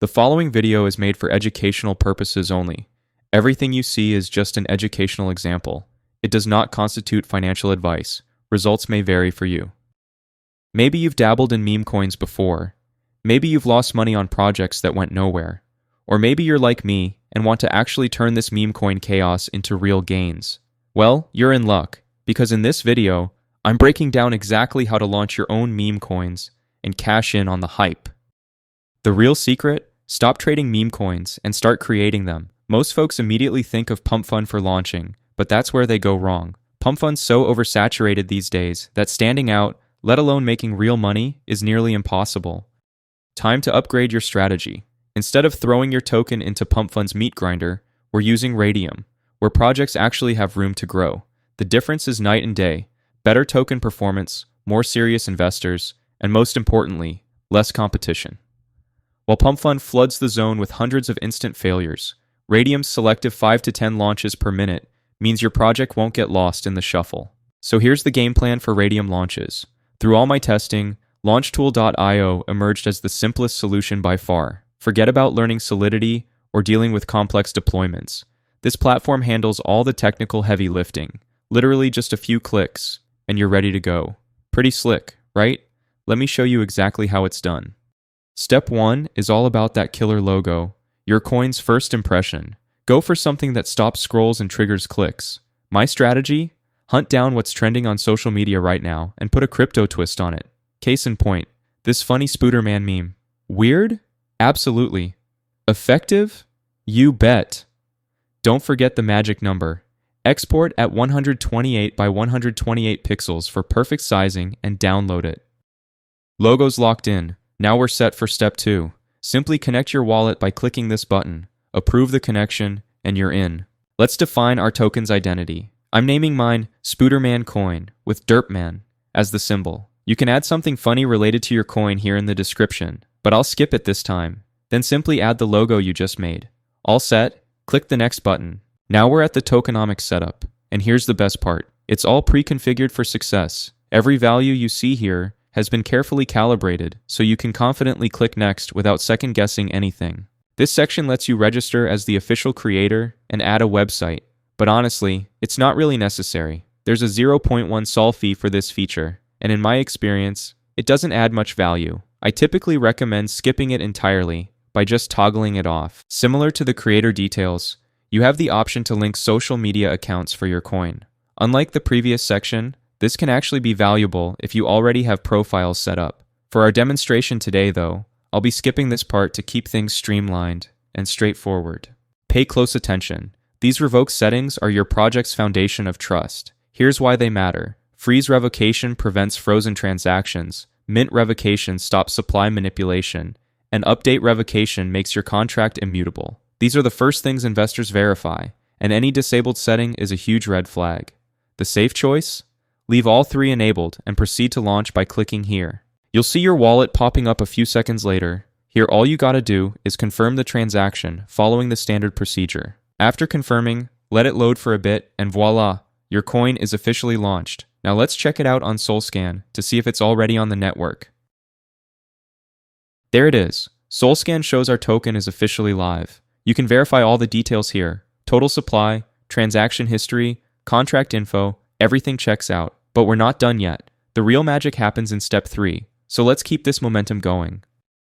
The following video is made for educational purposes only. Everything you see is just an educational example. It does not constitute financial advice. Results may vary for you. Maybe you've dabbled in meme coins before. Maybe you've lost money on projects that went nowhere. Or maybe you're like me and want to actually turn this meme coin chaos into real gains. Well, you're in luck, because in this video, I'm breaking down exactly how to launch your own meme coins and cash in on the hype. The real secret? Stop trading meme coins and start creating them. Most folks immediately think of pump fund for launching, but that's where they go wrong. Pump fund's so oversaturated these days that standing out, let alone making real money, is nearly impossible. Time to upgrade your strategy. Instead of throwing your token into pump fund's meat grinder, we're using Radium, where projects actually have room to grow. The difference is night and day. Better token performance, more serious investors, and most importantly, less competition. While Pump Fund floods the zone with hundreds of instant failures, Radium's selective 5 to 10 launches per minute means your project won't get lost in the shuffle. So here's the game plan for Radium launches. Through all my testing, LaunchTool.io emerged as the simplest solution by far. Forget about learning Solidity or dealing with complex deployments. This platform handles all the technical heavy lifting. Literally just a few clicks, and you're ready to go. Pretty slick, right? Let me show you exactly how it's done. Step 1 is all about that killer logo, your coin's first impression. Go for something that stops scrolls and triggers clicks. My strategy? Hunt down what's trending on social media right now and put a crypto twist on it. Case in point, this funny Spooderman meme. Weird? Absolutely. Effective? You bet. Don't forget the magic number. Export at 128 by 128 pixels for perfect sizing and download it. Logo's locked in. Now we're set for step 2. Simply connect your wallet by clicking this button, approve the connection, and you're in. Let's define our token's identity. I'm naming mine Spooderman Coin with Derpman as the symbol. You can add something funny related to your coin here in the description, but I'll skip it this time. Then simply add the logo you just made. All set, click the next button. Now we're at the tokenomics setup, and here's the best part. It's all pre-configured for success. Every value you see here has been carefully calibrated, so you can confidently click next without second-guessing anything. This section lets you register as the official creator and add a website, but honestly, it's not really necessary. There's a 0.1 Sol fee for this feature, and in my experience, it doesn't add much value. I typically recommend skipping it entirely by just toggling it off. Similar to the creator details, you have the option to link social media accounts for your coin. Unlike the previous section, this can actually be valuable if you already have profiles set up. For our demonstration today, though, I'll be skipping this part to keep things streamlined and straightforward. Pay close attention. These revoke settings are your project's foundation of trust. Here's why they matter. Freeze revocation prevents frozen transactions, mint revocation stops supply manipulation, and update revocation makes your contract immutable. These are the first things investors verify, and any disabled setting is a huge red flag. The safe choice? Leave all 3 enabled and proceed to launch by clicking here. You'll see your wallet popping up a few seconds later. Here all you gotta do is confirm the transaction following the standard procedure. After confirming, let it load for a bit and voila, your coin is officially launched. Now let's check it out on SolScan to see if it's already on the network. There it is. SolScan shows our token is officially live. You can verify all the details here. Total supply, transaction history, contract info, everything checks out. But we're not done yet. The real magic happens in step 3, so let's keep this momentum going.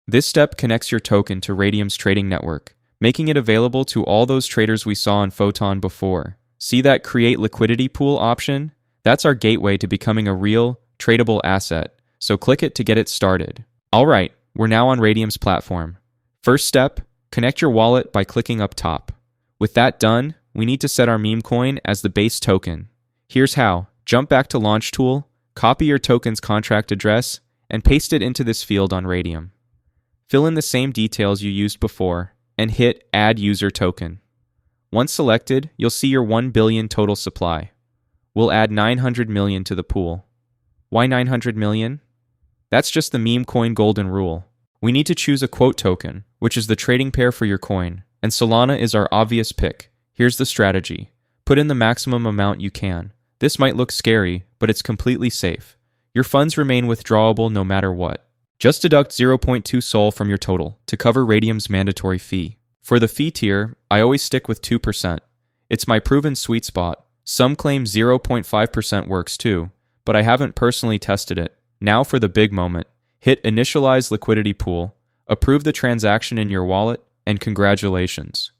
This step connects your token to Radium's trading network, making it available to all those traders we saw in Photon before. See that create liquidity pool option? That's our gateway to becoming a real, tradable asset, so click it to get it started. Alright, we're now on Radium's platform. First step, connect your wallet by clicking up top. With that done, we need to set our meme coin as the base token. Here's how. Jump back to Launch Tool, copy your token's contract address, and paste it into this field on Radium. Fill in the same details you used before, and hit Add User Token. Once selected, you'll see your 1 billion total supply. We'll add 900 million to the pool. Why 900 million? That's just the meme coin golden rule. We need to choose a quote token, which is the trading pair for your coin, and Solana is our obvious pick. Here's the strategy. Put in the maximum amount you can. This might look scary, but it's completely safe. Your funds remain withdrawable no matter what. Just deduct 0.2 Sol from your total to cover Radium's mandatory fee. For the fee tier, I always stick with 2%. It's my proven sweet spot. Some claim 0.5% works too, but I haven't personally tested it. Now for the big moment. Hit Initialize Liquidity Pool, approve the transaction in your wallet, and congratulations.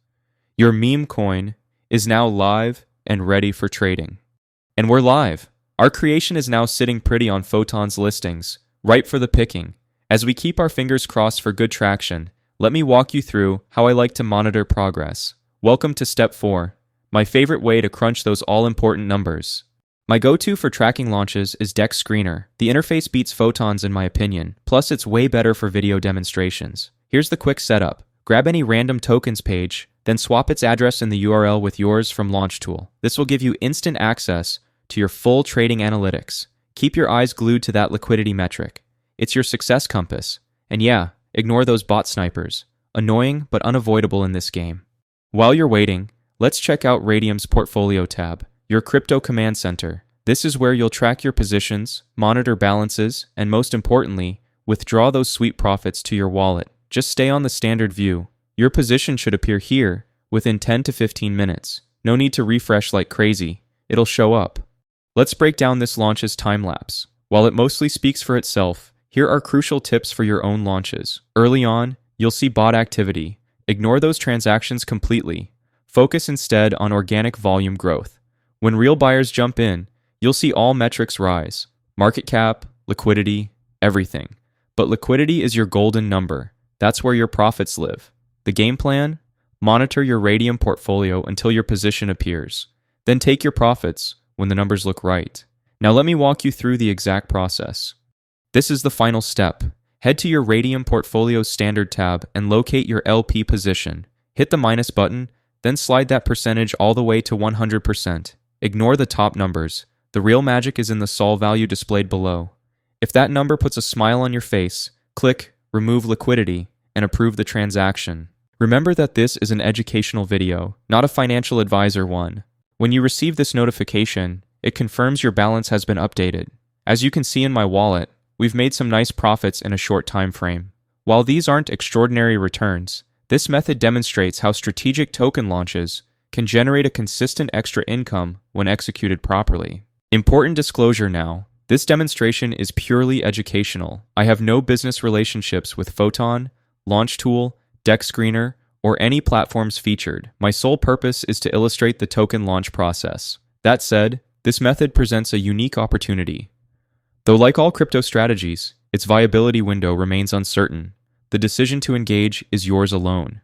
Your Memecoin is now live and ready for trading. And we're live. Our creation is now sitting pretty on Photon's listings, ripe for the picking. As we keep our fingers crossed for good traction, let me walk you through how I like to monitor progress. Welcome to Step 4, my favorite way to crunch those all-important numbers. My go-to for tracking launches is DEX Screener. The interface beats Photons in my opinion, plus it's way better for video demonstrations. Here's the quick setup. Grab any random tokens page, then swap its address in the URL with yours from LaunchTool. This will give you instant access to your full trading analytics. Keep your eyes glued to that liquidity metric. It's your success compass. And yeah, ignore those bot snipers. Annoying but unavoidable in this game. While you're waiting, let's check out Radium's Portfolio tab, your crypto command center. This is where you'll track your positions, monitor balances, and most importantly, withdraw those sweet profits to your wallet. Just stay on the standard view. Your position should appear here within 10 to 15 minutes. No need to refresh like crazy. It'll show up. Let's break down this launch's time-lapse. While it mostly speaks for itself, here are crucial tips for your own launches. Early on, you'll see bot activity. Ignore those transactions completely. Focus instead on organic volume growth. When real buyers jump in, you'll see all metrics rise. Market cap, liquidity, everything. But liquidity is your golden number. That's where your profits live. The game plan? Monitor your Radium portfolio until your position appears. Then take your profits when the numbers look right. Now let me walk you through the exact process. This is the final step. Head to your Radium Portfolio Standard tab and locate your LP position. Hit the minus button, then slide that percentage all the way to 100%. Ignore the top numbers. The real magic is in the Sol value displayed below. If that number puts a smile on your face, click Remove Liquidity and approve the transaction. Remember that this is an educational video, not a financial advisor one. When you receive this notification, it confirms your balance has been updated. As you can see in my wallet, we've made some nice profits in a short time frame. While these aren't extraordinary returns, this method demonstrates how strategic token launches can generate a consistent extra income when executed properly. Important disclosure now, this demonstration is purely educational. I have no business relationships with Photon, LaunchTool, DEX Screener, or any platforms featured. My sole purpose is to illustrate the token launch process. That said, this method presents a unique opportunity. Though like all crypto strategies, its viability window remains uncertain. The decision to engage is yours alone.